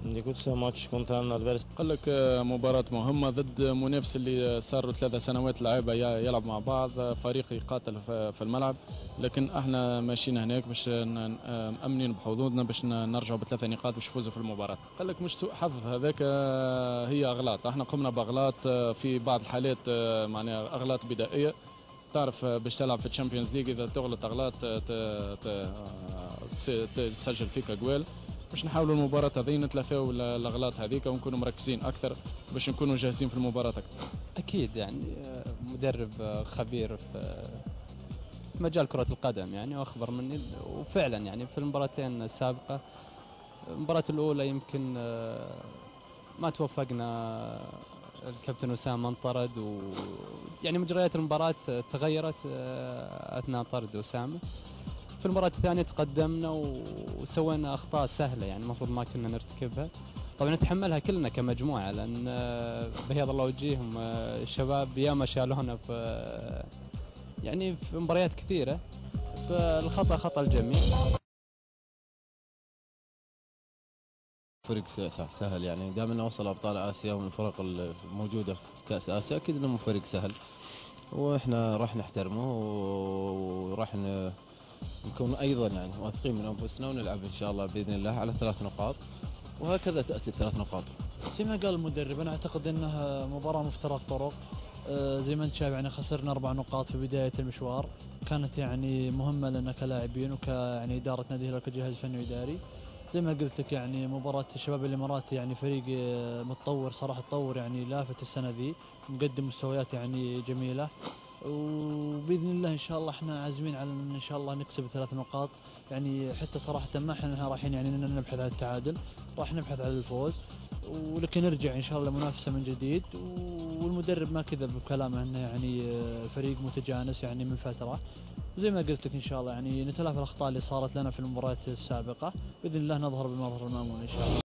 Écoute, c'est un match contre un adversaire. قال لك مباراة مهمة ضد منافس اللي صاروا 3 سنوات لعيبة يلعب مع بعض، فريق يقاتل في الملعب، لكن احنا ماشيين هناك باش مأمنين بحظوظنا باش نرجعوا ب3 نقاط باش نفوزوا في المباراة. قال لك مش سوء حظ هذاك، هي أغلاط، احنا قمنا بأغلاط في بعض الحالات، معناها أغلاط بدائية. تعرف باش تلعب في الشامبيونز ليج اذا تغلط اغلاط تسجل فيك اجوال. باش نحاولوا المباراة هذه نتلافاو الاغلاط هذيك ونكونوا مركزين اكثر باش نكونوا جاهزين في المباراة اكثر. اكيد يعني مدرب خبير في مجال كرة القدم يعني واخبر مني، وفعلا يعني في المباراتين السابقة، المباراة الاولى يمكن ما توفقنا، الكابتن أسامة انطرد، ويعني مجريات المباراة تغيرت أثناء طرد أسامة. في المباراة الثانية تقدمنا وسوينا أخطاء سهلة يعني المفروض ما كنا نرتكبها، طبعا نتحملها كلنا كمجموعة، لأن بياض الله وجيههم الشباب ياما شالونا في يعني في مباريات كثيرة، فالخطأ خطأ الجميع. فريق سهل يعني، دائما وصل ابطال اسيا ومن الفرق الموجوده في كاس اسيا، اكيد انه فريق سهل واحنا راح نحترمه وراح نكون ايضا يعني واثقين من انفسنا ونلعب ان شاء الله باذن الله على 3 نقاط، وهكذا تاتي ال3 نقاط. زي ما قال المدرب انا اعتقد انها مباراه مفترق طرق. زي ما انت شايف يعني خسرنا 4 نقاط في بدايه المشوار، كانت يعني مهمه لنا كلاعبين يعني اداره نادي الهلال كجهاز فني واداري. زي ما قلت لك يعني مباراة الشباب الإماراتي يعني فريق متطور صراحة، تطور يعني لافت السنة ذي، مقدم مستويات يعني جميلة، وبإذن الله إن شاء الله احنا عازمين على إن شاء الله نكسب ال3 نقاط. يعني حتى صراحة ما احنا رايحين يعني نبحث عن التعادل، راح نبحث عن الفوز، ولكن نرجع إن شاء الله منافسة من جديد. والمدرب ما كذب بكلامه انه يعني فريق متجانس يعني من فترة. زي ما قلت لك ان شاء الله يعني نتلافى الاخطاء اللي صارت لنا في المباريات السابقه، باذن الله نظهر بالمظهر المامون ان شاء الله.